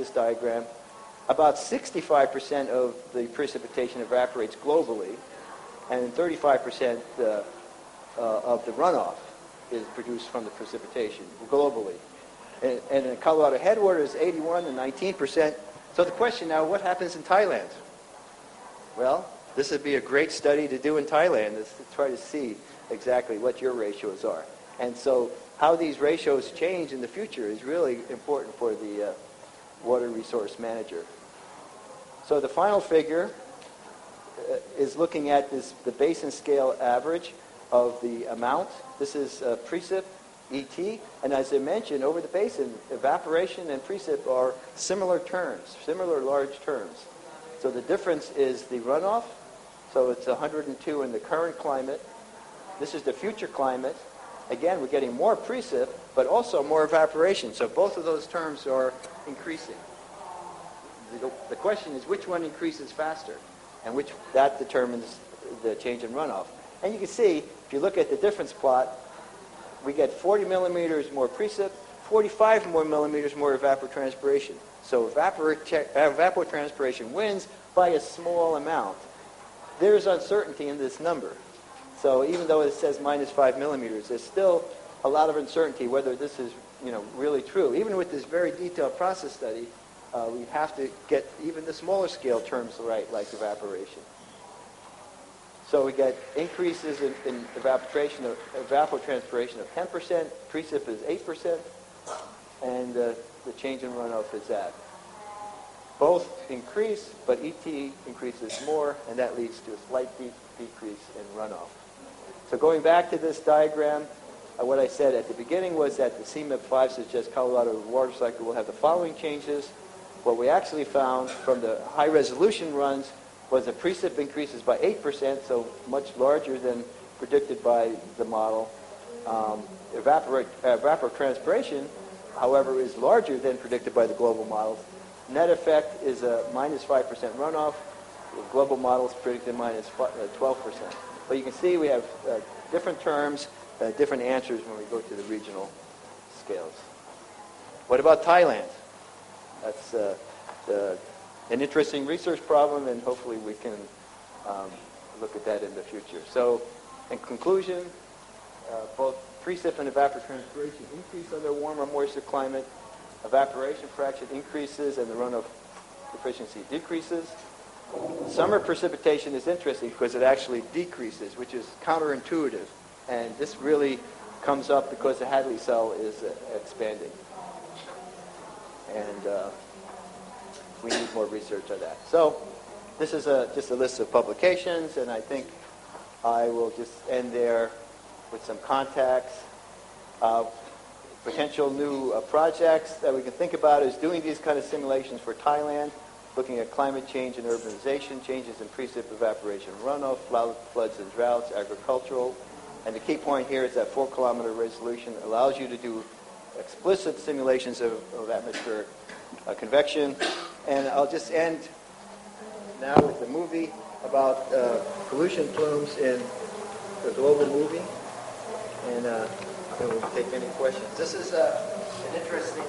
this diagram, about 65% of the precipitation evaporates globally, and 35% of the runoff is produced from the precipitation globally. And in Colorado headwaters, 81 and 19%. So the question now, what happens in Thailand? Well, this would be a great study to do in Thailand, is to try to see exactly what your ratios are. And so how these ratios change in the future is really important for the water resource manager. So the final figure is looking at the basin scale average of the amount. This is precip, ET, and as I mentioned, over the basin, evaporation and precip are similar terms, similar large terms. So the difference is the runoff. So it's 102 in the current climate. This is the future climate. Again, we're getting more precip, but also more evaporation. So both of those terms are increasing. The question is which one increases faster, and that determines the change in runoff. And you can see, if you look at the difference plot, we get 40 millimeters more precip, 45 more millimeters more evapotranspiration. So evapotranspiration wins by a small amount. There's uncertainty in this number. So even though it says minus 5 millimeters, there's still a lot of uncertainty whether this is really true. Even with this very detailed process study, we have to get even the smaller scale terms right, like evaporation. So we get increases in evapotranspiration of 10%, precip is 8%, and the change in runoff is that. Both increase, but ET increases more, and that leads to a slight decrease in runoff. So going back to this diagram, what I said at the beginning was that the CMIP5 suggests Colorado water cycle will have the following changes. What we actually found from the high-resolution runs was the precip increases by 8%, so much larger than predicted by the model. Evapotranspiration, however, is larger than predicted by the global models. Net effect is a minus 5% runoff. The global models predicted minus 12%. But you can see we have different terms, different answers when we go to the regional scales. What about Thailand? That's an interesting research problem, and hopefully we can look at that in the future. So, in conclusion, both precip and evapotranspiration increase under a warmer, moisture climate. Evaporation fraction increases, and the runoff efficiency decreases. Summer precipitation is interesting because it actually decreases, which is counterintuitive. And this really comes up because the Hadley cell is expanding. And we need more research on that. So this is just a list of publications, and I think I will just end there with some contacts. Potential new projects that we can think about is doing these kind of simulations for Thailand, looking at climate change and urbanization, changes in precip, evaporation, runoff, floods and droughts, agricultural. And the key point here is that 4-kilometer resolution allows you to do explicit simulations of atmospheric convection. And I'll just end now with a movie about pollution plumes in the global movie. And we'll take any questions. This is an interesting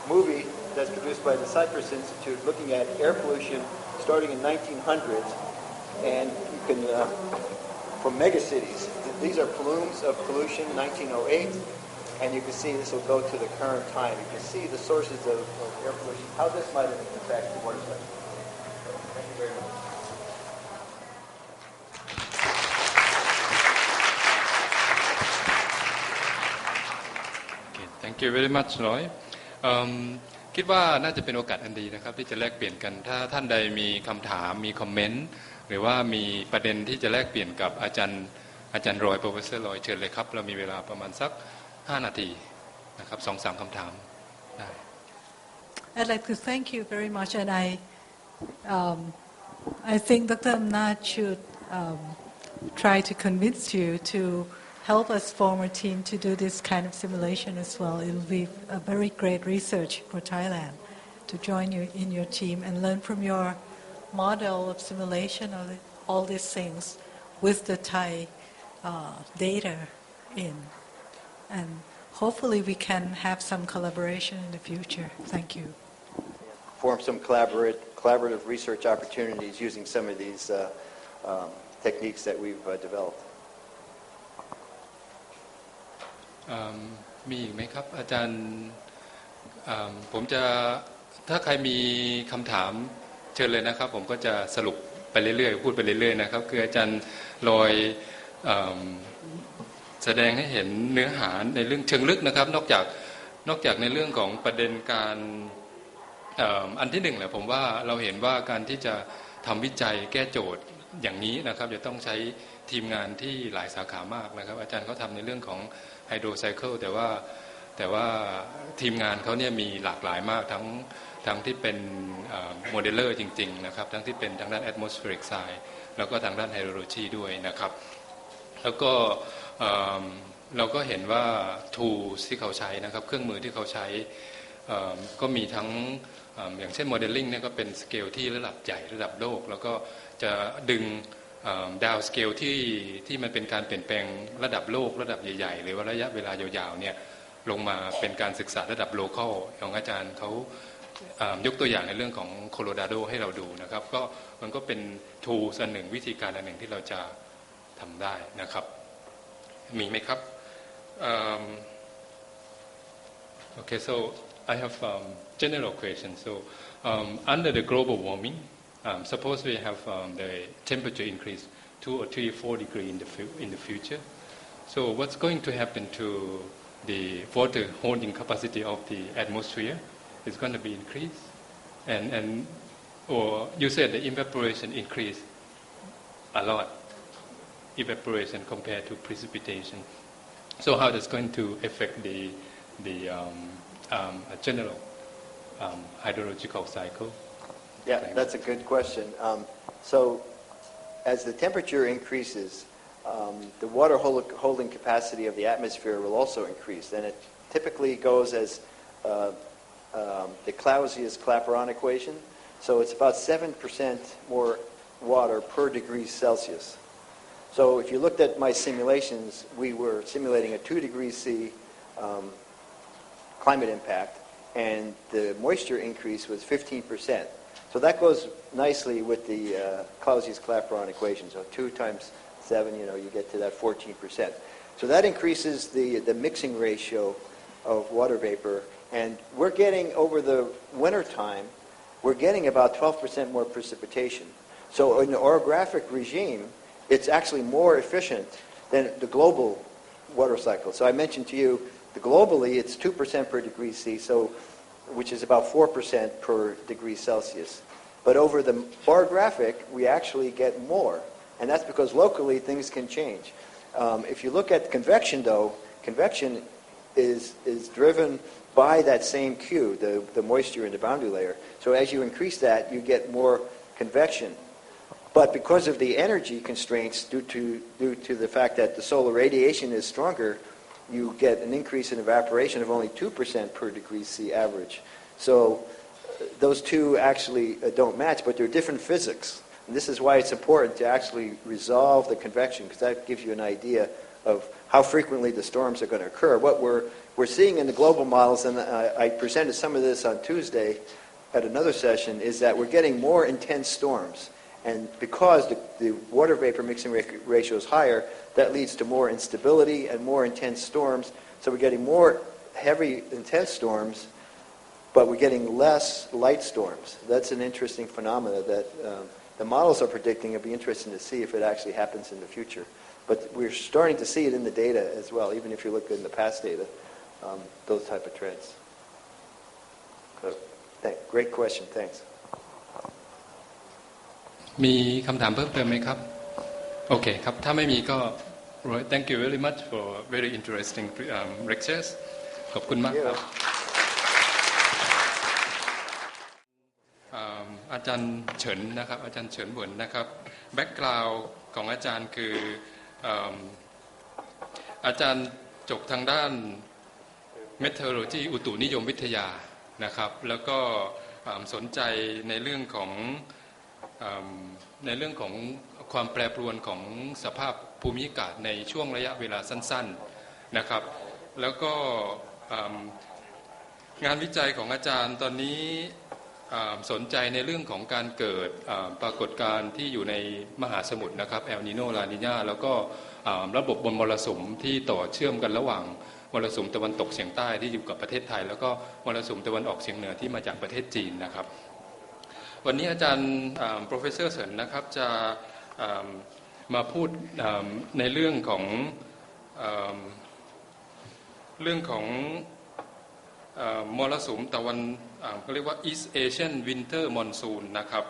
movie that's produced by the Cypress Institute looking at air pollution starting in 1900s. And you can, from megacities, these are plumes of pollution, 1908. And you can see this will go to the current time. You can see the sources of air pollution, how this might affect the water cycle. Thank you very much. Thank you very much ร้อยคิดว่าน่าจะเป็นโอกาสอันดีนะครับที่จะแลกเปลี่ยนกันถ้าท่านใดมีคำถามมีคอมเมนต์หรือว่ามีประเด็นที่จะแลกเปลี่ยนกับอาจารย์รอยโปรเฟสเซอร์รอยเชิญเลยครับเรามีเวลาประมาณสัก5 นาทีนะครับ 2-3 คำถามได้ I'd like to thank you very much, and I think Dr. Amnat should try to convince you to help us form a team to do this kind of simulation as well. It will be a very great research for Thailand to join you in your team and learn from your model of simulation of all these things with the Thai data in. And hopefully we can have some collaboration in the future. Thank you. form some collaborative research opportunities using some of these techniques that we've developed. มีอีกไหมครับอาจารย์ผมจะถ้าใครมีคำถามเชิญเลยนะครับผมก็จะสรุปไปเรื่อยๆพูดไปเรื่อยๆนะครับคืออาจารย์ลอยแสดงให้เห็นเนื้อหาในเรื่องเชิงลึกนะครับนอกจากในเรื่องของประเด็นการอันที่หนึ่งแหละผมว่าเราเห็นว่าการที่จะทำวิจัยแก้โจทย์อย่างนี้นะครับจะต้องใช้ทีมงานที่หลายสาขามากนะครับอาจารย์เขาทำในเรื่องของไฮโดรไซเคิลแต่ว่าทีมงานเขาเนี่ยมีหลากหลายมากทั้งที่เป็นโมเดลเลอร์จริงๆนะครับทั้งที่เป็นทางด้าน atmospheric science แล้วก็ทางด้านไฮโดรโลจีด้วยนะครับแล้วก็เราก็เห็นว่า tools ที่เขาใช้นะครับเครื่องมือที่เขาใช้ก็มีทั้งอย่างเช่นโมเดลลิ่งเนี่ยก็เป็นสเกลที่ระดับใหญ่ระดับโลกแล้วก็จะดึงดาวสเกลที่มันเป็นการเปลี่ยนแปลงระดับโลกระดับใหญ่ๆหรือว่าระยะเวลายาวๆเนี่ยลงมาเป็นการศึกษาระดับโลคอลของอาจารย์เขายกตัวอย่างในเรื่องของโคโลราโดให้เราดูนะครับก็มันก็เป็นทูลอันหนึ่งวิธีการอันหนึ่งที่เราจะทำได้นะครับมีไหมครับOkay, so I have general question. So under the global warming, suppose we have the temperature increase 2 or 3 or 4 degrees in the future. So what's going to happen to the water holding capacity of the atmosphere? It's going to be increased, or you said the evaporation increased a lot, evaporation compared to precipitation. So how that's going to affect the general hydrological cycle? Yeah, that's a good question. So as the temperature increases, the water holding capacity of the atmosphere will also increase. And it typically goes as the Clausius-Clapeyron equation. So it's about 7% more water per degree Celsius. So if you looked at my simulations, we were simulating a 2 degrees C climate impact, and the moisture increase was 15%. So that goes nicely with the Clausius-Clapeyron equation. So 2 times 7, you get to that 14%. So that increases the mixing ratio of water vapor, and we're getting, over the winter time, we're getting about 12% more precipitation. So in the orographic regime, it's actually more efficient than the global water cycle. So I mentioned to you, globally, it's 2% per degree C, which is about 4% per degree Celsius. But over the orographic, we actually get more. And that's because locally things can change. If you look at convection, though, convection is driven by that same Q, the moisture in the boundary layer. So as you increase that, you get more convection. But because of the energy constraints due to the fact that the solar radiation is stronger, you get an increase in evaporation of only 2% per degree C average. So those two actually don't match, but they're different physics. And this is why it's important to actually resolve the convection, because that gives you an idea of how frequently the storms are going to occur. What we're seeing in the global models, and I presented some of this on Tuesday at another session, is that we're getting more intense storms. And because the water vapor mixing ratio is higher, that leads to more instability and more intense storms. So we're getting more heavy, intense storms, but we're getting less light storms. That's an interesting phenomenon that the models are predicting. It'll be interesting to see if it actually happens in the future. But we're starting to see it in the data as well, even if you look in the past data, those type of trends. Great question. Thanks. มีคำถามเพิ่มเติมไหมครับโอเคครับถ้าไม่มีก็ Thank you very much for very interesting lectures ขอบคุณมากครับอาจารย์เฉินนะครับอาจารย์เฉินเหวินนะครับแบ็กกราวด์ของอาจารย์คืออาจารย์จบทางด้าน Meteorology อุตุนิยมวิทยานะครับแล้วก็สนใจในเรื่องของความแปรปรวนของสภาพภูมิอากาศในช่วงระยะเวลาสั้นๆนะครับแล้วก็งานวิจัยของอาจารย์ตอนนี้ สนใจในเรื่องของการเกิดปรากฏการณ์ที่อยู่ในมหาสมุทรนะครับเอลนีโนลานีญาแล้วก็ระบบบนมรสุมที่ต่อเชื่อมกันระหว่างมรสุมตะวันตกเฉียงใต้ที่อยู่กับประเทศไทยแล้วก็มรสุมตะวันออกเฉียงเหนือที่มาจากประเทศจีนนะครับวันนี้อาจารย์professor เฉินนะครับจะมาพูดในเรื่องของมรสุมตะวันเขาเรียกว่า East Asian Winter Monsoon นะครับ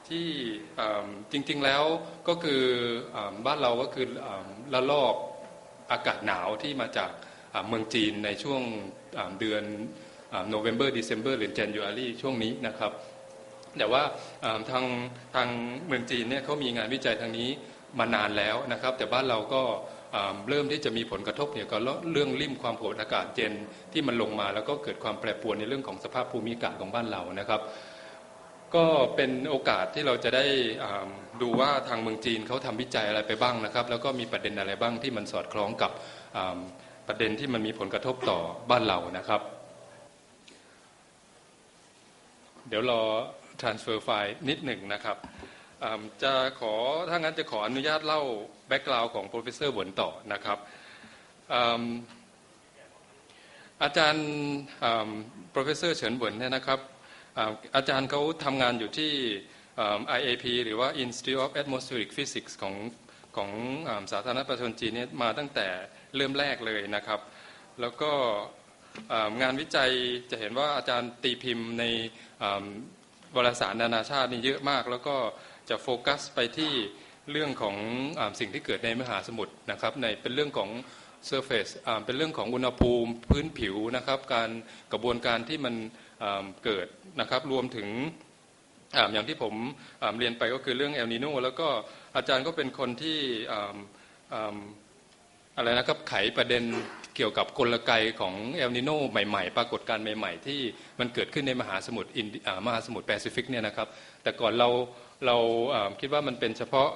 ที่จริงๆแล้วก็คือบ้านเราก็คือละลอกอากาศหนาวที่มาจากเมืองจีนในช่วงเดือนNovember December หรือ January ช่วงนี้นะครับแต่ว่าทางเมืองจีนเนี่ยเขามีงานวิจัยทางนี้มานานแล้วนะครับแต่บ้านเราก็เริ่มที่จะมีผลกระทบเนี่ยก็เรื่องริ่มความกดอากาศเย็นที่มันลงมาแล้วก็เกิดความแปรปรวนในเรื่องของสภาพภูมิอากาศของบ้านเรานะครับก็เป็นโอกาสที่เราจะได้ดูว่าทางเมืองจีนเขาทำวิจัยอะไรไปบ้างนะครับแล้วก็มีประเด็นอะไรบ้างที่มันสอดคล้องกับประเด็นที่มันมีผลกระทบต่อบ้านเรานะครับเดี๋ยวรอ transfer ไฟล์นิดหนึ่งนะครับจะถ้างั้นจะขออนุญาตเล่าแบ็กกราวด์ของ professor หวนต่อนะครับอาจารย์professor เฉินหวนเนี่ยนะครับอาจารย์เขาทำงานอยู่ที่ IAP หรือว่า Institute of Atmospheric Physics ของสาธารณรัฐประชาชนจีนเนี่ยมาตั้งแต่เริ่มแรกเลยนะครับแล้วก็งานวิจัยจะเห็นว่าอาจารย์ตีพิมพ์ในวารสารนานาชาตินี่เยอะมากแล้วก็จะโฟกัสไปที่เรื่องของสิ่งที่เกิดในมหาสมุทรนะครับเป็นเรื่องของ surface เป็นเรื่องของอุณหภูมิพื้นผิวนะครับกระบวนการที่มันเกิดนะครับรวมถึงอย่างที่ผมเรียนไปก็คือเรื่องเอลนีโนแล้วก็อาจารย์ก็เป็นคนที่อะไรนะครับไขประเด็นเกี่ยวกับกลไกของเอลนีโนใหม่ๆปรากฏการณ์ใหม่ๆที่มันเกิดขึ้นในมหาสมุทรแปซิฟิกเนี่ยนะครับแต่ก่อนเราคิดว่ามันเป็นเฉพาะ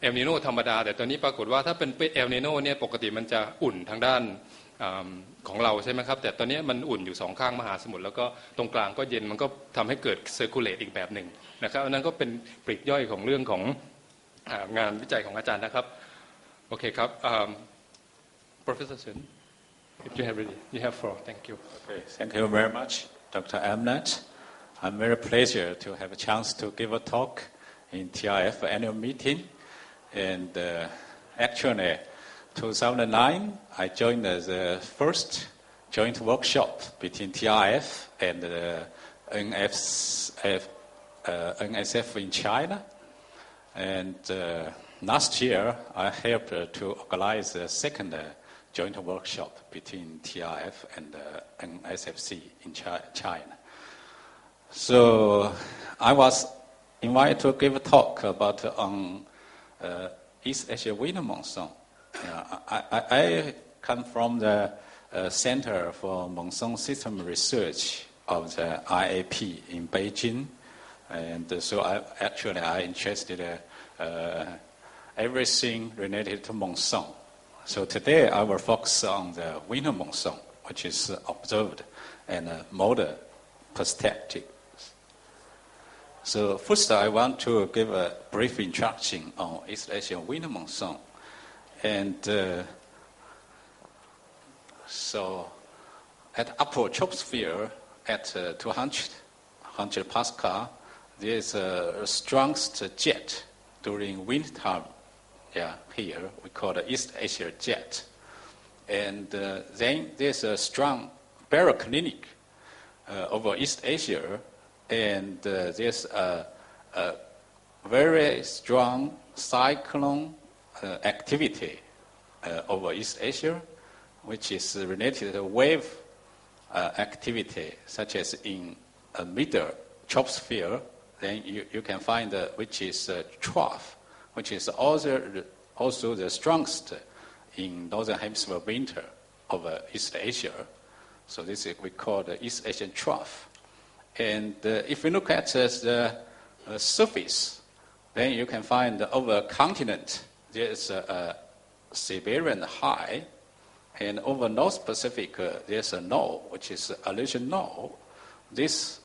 เอลนีโนธรรมดาแต่ตอนนี้ปรากฏว่าถ้าเป็นเอลนีโนเนี่ยปกติมันจะอุ่นทางด้านของเราใช่ไหมครับแต่ตอนนี้มันอุ่นอยู่สองข้างมหาสมุทรแล้วก็ตรงกลางก็เย็นมันก็ทำให้เกิดเซอร์คูลเลตอีกแบบหนึ่งนะครับอันนั้นก็เป็นปลีกย่อยของเรื่องของงานวิจัยของอาจารย์นะครับโอเคครับProfessor Chen, if you have ready, you have floor. Thank you. Okay, thank you very much, Dr. Amnat. I'm very pleased to have a chance to give a talk in TRF annual meeting. And actually, 2009, I joined the first joint workshop between TRF and NSF in China. And last year, I helped to organize the second joint workshop between TRF and NSFC in China. So I was invited to give a talk about East Asia winter monsoon. I come from the Center for Monsoon System Research of the IAP in Beijing, and so I interested everything related to monsoon. So today I will focus on the winter monsoon, which is observed and model perspective. So first I want to give a brief introduction on East Asian winter monsoon. And so at upper troposphere at 200 Pascal, there is a strongest jet during winter time. Here we call the East Asia jet. And then there's a strong baroclinic over East Asia, and there's a very strong cyclone activity over East Asia, which is related to wave activity, such as in a middle troposphere. Then you can find which is trough, which is also the strongest in northern hemisphere winter of East Asia. So this is we call the East Asian trough. And if you look at the surface, then you can find over continent there is a Siberian high, and over North Pacific there's a null, which is Aleutian null. This